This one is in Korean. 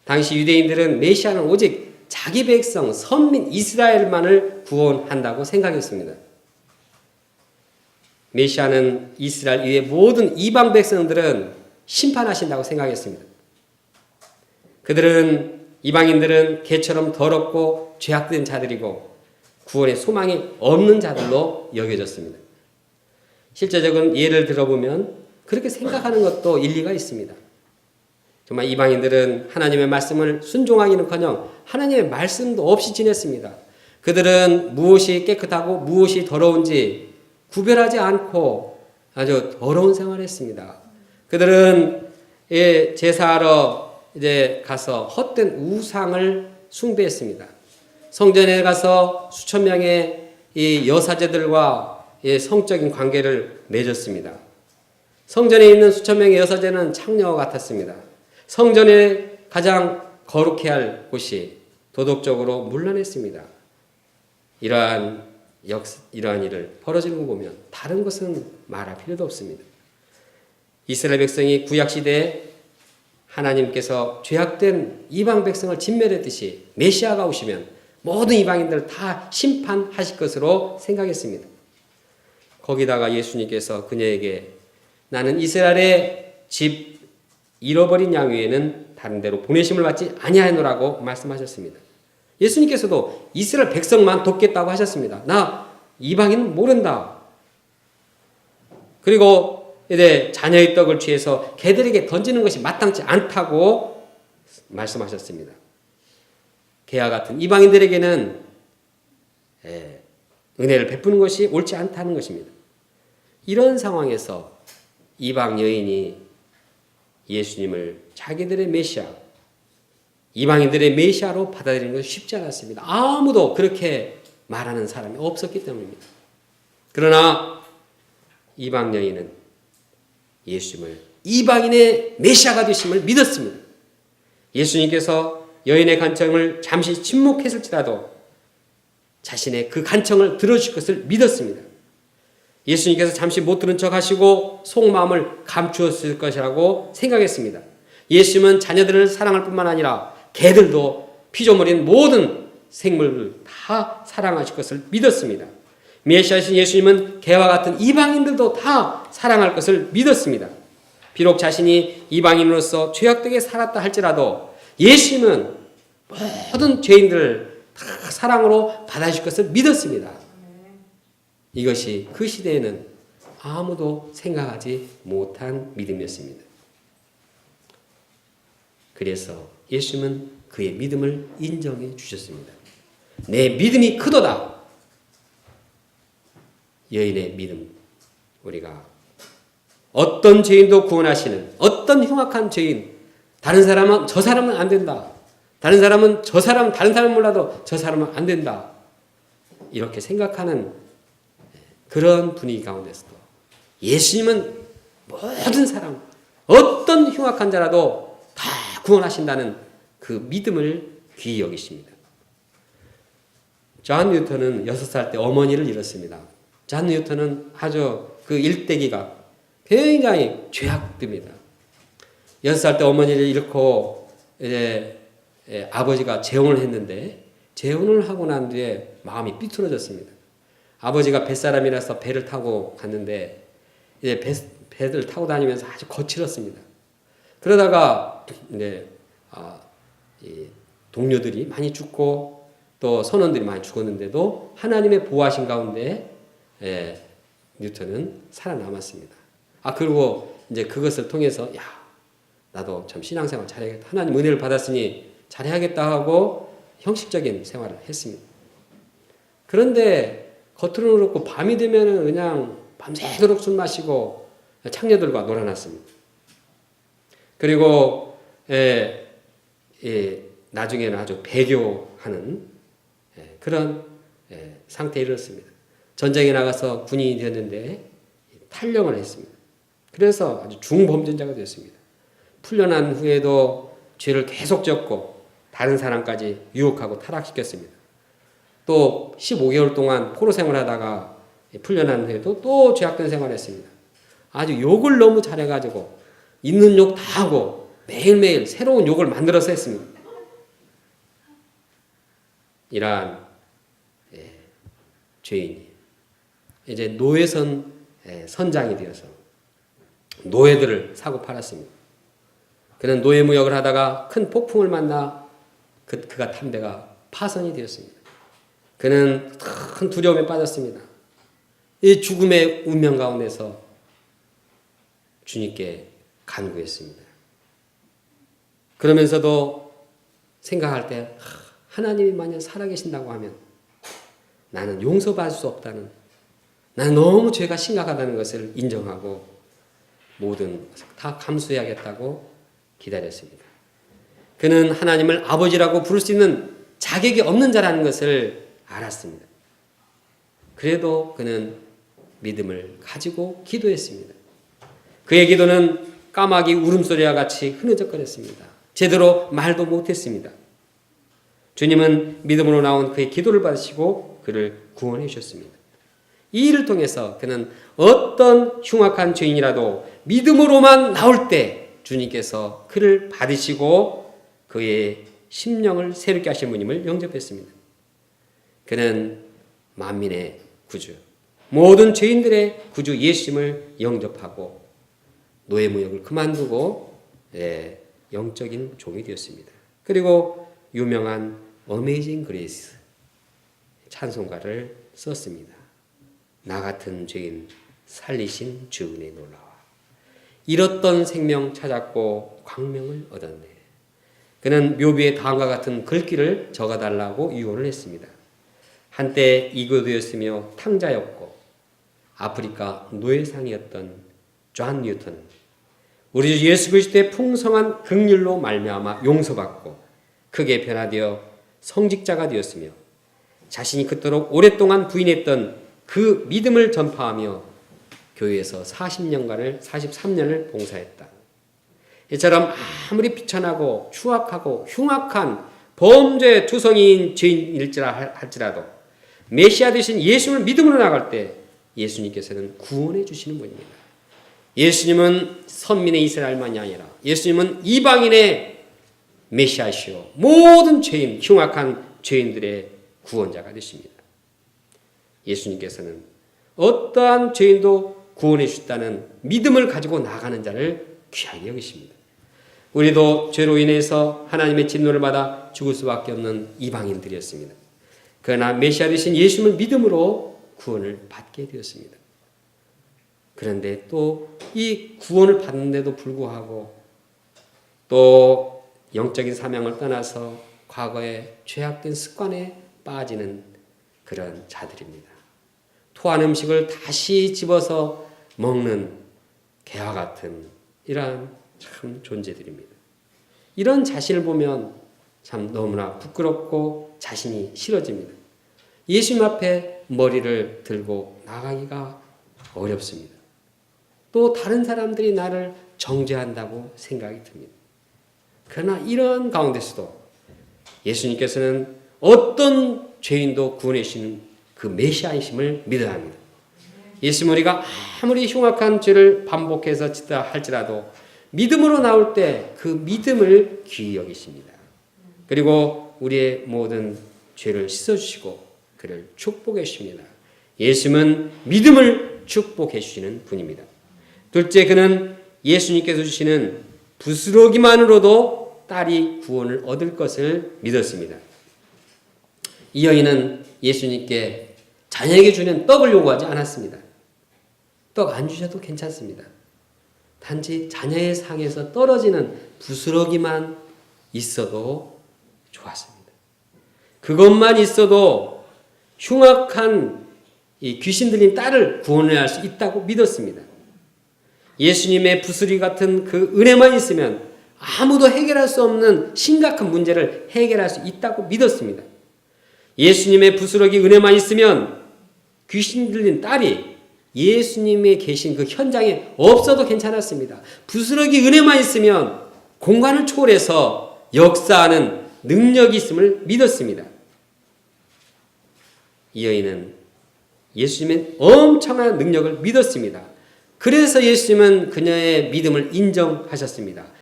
당시 유대인들은 메시아는 오직 자기 백성 선민 이스라엘만을 구원한다고 생각했습니다. 메시아는 이스라엘 이외의 모든 이방 백성들은 심판하신다고 생각했습니다. 그들은 이방인들은 개처럼 더럽고 죄악된 자들이고 구원의 소망이 없는 자들로 여겨졌습니다. 실제적인 예를 들어보면 그렇게 생각하는 것도 일리가 있습니다. 정말 이방인들은 하나님의 말씀을 순종하기는커녕 하나님의 말씀도 없이 지냈습니다. 그들은 무엇이 깨끗하고 무엇이 더러운지 구별하지 않고 아주 더러운 생활을 했습니다. 그들은 제사하러 이제 가서 헛된 우상을 숭배했습니다. 성전에 가서 수천 명의 이 여사제들과 성적인 관계를 맺었습니다. 성전에 있는 수천 명의 여사제는 창녀와 같았습니다. 성전에 가장 거룩해야 할 곳이 도덕적으로 문란했습니다. 이러한 일을 벌어지는 거 보면 다른 것은 말할 필요도 없습니다. 이스라엘 백성이 구약시대에 하나님께서 죄악된 이방 백성을 진멸했듯이 메시아가 오시면 모든 이방인들을 다 심판하실 것으로 생각했습니다. 거기다가 예수님께서 그녀에게 나는 이스라엘의 집 잃어버린 양 외에는 다른 데로 보내심을 받지 아니하노라고 말씀하셨습니다. 예수님께서도 이스라엘 백성만 돕겠다고 하셨습니다. 나 이방인은 모른다. 그리고 이제 자녀의 떡을 취해서 개들에게 던지는 것이 마땅치 않다고 말씀하셨습니다. 개와 같은 이방인들에게는 은혜를 베푸는 것이 옳지 않다는 것입니다. 이런 상황에서 이방 여인이 예수님을 자기들의 메시아, 이방인들의 메시아로 받아들이는 것이 쉽지 않았습니다. 아무도 그렇게 말하는 사람이 없었기 때문입니다. 그러나 이방 여인은 예수님을 이방인의 메시아가 되심을 믿었습니다. 예수님께서 여인의 간청을 잠시 침묵했을지라도 자신의 그 간청을 들어주실 것을 믿었습니다. 예수님께서 잠시 못 들은 척 하시고 속마음을 감추었을 것이라고 생각했습니다. 예수님은 자녀들을 사랑할 뿐만 아니라 개들도 피조물인 모든 생물을 다 사랑하실 것을 믿었습니다. 메시아이신 예수님은 개와 같은 이방인들도 다 사랑할 것을 믿었습니다. 비록 자신이 이방인으로서 죄악되게 살았다 할지라도 예수님은 모든 죄인들을 다 사랑으로 받아주실 것을 믿었습니다. 이것이 그 시대에는 아무도 생각하지 못한 믿음이었습니다. 그래서 예수님은 그의 믿음을 인정해 주셨습니다. 내 믿음이 크도다. 여인의 믿음, 우리가 어떤 죄인도 구원하시는 어떤 흉악한 죄인, 다른 사람은 저 사람은 안 된다. 다른 사람은 저 사람, 다른 사람 몰라도 저 사람은 안 된다. 이렇게 생각하는 그런 분위기 가운데서도 예수님은 모든 사람, 어떤 흉악한 자라도 다 구원하신다는 그 믿음을 귀히 여기십니다. 존 뉴턴은 6살 때 어머니를 잃었습니다. 존 뉴턴은 아주 그 일대기가 굉장히 죄악됩니다. 6살 때 어머니를 잃고 이제 아버지가 재혼을 했는데 재혼을 하고 난 뒤에 마음이 삐뚤어졌습니다. 아버지가 뱃사람이라서 배를 타고 갔는데 이제 배를 타고 다니면서 아주 거칠었습니다. 그러다가 이제 이 동료들이 많이 죽고 또 선원들이 많이 죽었는데도 하나님의 보호하신 가운데 뉴턴은 살아남았습니다. 그리고 이제 그것을 통해서 나도 참 신앙생활 잘해야겠다. 하나님 은혜를 받았으니 잘해야겠다 하고 형식적인 생활을 했습니다. 그런데 겉으로는 그렇고 밤이 되면은 그냥 밤새도록 술 마시고 창녀들과 놀아났습니다. 그리고 나중에는 아주 배교하는 그런 상태에 이르렀습니다. 전쟁에 나가서 군인이 되었는데 탈영을 했습니다. 그래서 아주 중범죄자가 되었습니다. 풀려난 후에도 죄를 계속 졌고 다른 사람까지 유혹하고 타락시켰습니다. 또 15개월 동안 포로 생활하다가 풀려난 후에도 또 죄악된 생활을 했습니다. 아주 욕을 너무 잘해가지고 있는 욕 다 하고 매일매일 새로운 욕을 만들어서 했습니다. 이러한 죄인이 이제 노예선 선장이 되어서 노예들을 사고 팔았습니다. 그는 노예 무역을 하다가 큰 폭풍을 만나 그가 탄 배가 파손이 되었습니다. 그는 큰 두려움에 빠졌습니다. 이 죽음의 운명 가운데서 주님께 간구했습니다. 그러면서도 생각할 때 하나님이 만약 살아계신다고 하면 나는 용서받을 수 없다는, 나는 너무 죄가 심각하다는 것을 인정하고 모든 것을 다 감수해야겠다고 기다렸습니다. 그는 하나님을 아버지라고 부를 수 있는 자격이 없는 자라는 것을 알았습니다. 그래도 그는 믿음을 가지고 기도했습니다. 그의 기도는 까마귀 울음소리와 같이 흐느적거렸습니다. 제대로 말도 못했습니다. 주님은 믿음으로 나온 그의 기도를 받으시고 그를 구원해 주셨습니다. 이 일을 통해서 그는 어떤 흉악한 죄인이라도 믿음으로만 나올 때 주님께서 그를 받으시고 그의 심령을 새롭게 하신 분임을 영접했습니다. 그는 만민의 구주, 모든 죄인들의 구주 예수님을 영접하고 노예 무역을 그만두고 영적인 종이 되었습니다. 그리고 유명한 어메이징 그레이스 찬송가를 썼습니다. 나 같은 죄인 살리신 주 은혜 놀라와. 잃었던 생명 찾았고 광명을 얻었네. 그는 묘비의 다음과 같은 글귀를 적어달라고 유언을 했습니다. 한때 이교도였으며 탕자였고 아프리카 노예상이었던 존 뉴턴은 우리 주 예수 그리스도의 풍성한 긍휼로 말미암아 용서받고 크게 변화되어 성직자가 되었으며 자신이 그토록 오랫동안 부인했던 그 믿음을 전파하며 교회에서 43년을 봉사했다. 이처럼 아무리 비천하고 추악하고 흉악한 범죄 투성이인 죄인일지라 할지라도 메시아 되신 예수님을 믿음으로 나갈 때 예수님께서는 구원해 주시는 분입니다. 예수님은 선민의 이스라엘만이 아니라 예수님은 이방인의 메시아시오 모든 죄인, 흉악한 죄인들의 구원자가 되십니다. 예수님께서는 어떠한 죄인도 구원해 주셨다는 믿음을 가지고 나가는 자를 귀하게 여기십니다. 우리도 죄로 인해서 하나님의 진노를 받아 죽을 수밖에 없는 이방인들이었습니다. 그러나 메시아 되신 예수님을 믿음으로 구원을 받게 되었습니다. 그런데 또 이 구원을 받는데도 불구하고 또 영적인 사명을 떠나서 과거의 죄악된 습관에 빠지는 그런 자들입니다. 토한 음식을 다시 집어서 먹는 개와 같은 이러한 참 존재들입니다. 이런 자신을 보면 참 너무나 부끄럽고 자신이 싫어집니다. 예수님 앞에 머리를 들고 나가기가 어렵습니다. 또 다른 사람들이 나를 정죄한다고 생각이 듭니다. 그러나 이런 가운데서도 예수님께서는 어떤 죄인도 구원해 주시는 그 메시아이심을 믿어야 합니다. 예수님 우리가 아무리 흉악한 죄를 반복해서 짓다 할지라도 믿음으로 나올 때 그 믿음을 귀히 여기십니다. 그리고 우리의 모든 죄를 씻어주시고 그를 축복해 주십니다. 예수님은 믿음을 축복해 주시는 분입니다. 둘째, 그는 예수님께서 주시는 부스러기만으로도 딸이 구원을 얻을 것을 믿었습니다. 이 여인은 예수님께 자녀에게 주는 떡을 요구하지 않았습니다. 떡 안 주셔도 괜찮습니다. 단지 자녀의 상에서 떨어지는 부스러기만 있어도 좋았습니다. 그것만 있어도 흉악한 이 귀신 들린 딸을 구원할 수 있다고 믿었습니다. 예수님의 부스러기 같은 그 은혜만 있으면 아무도 해결할 수 없는 심각한 문제를 해결할 수 있다고 믿었습니다. 예수님의 부스러기 은혜만 있으면 귀신 들린 딸이 예수님의 계신 그 현장에 없어도 괜찮았습니다. 부스러기 은혜만 있으면 공간을 초월해서 역사하는 능력이 있음을 믿었습니다. 이 여인은 예수님의 엄청난 능력을 믿었습니다. 그래서 예수님은 그녀의 믿음을 인정하셨습니다.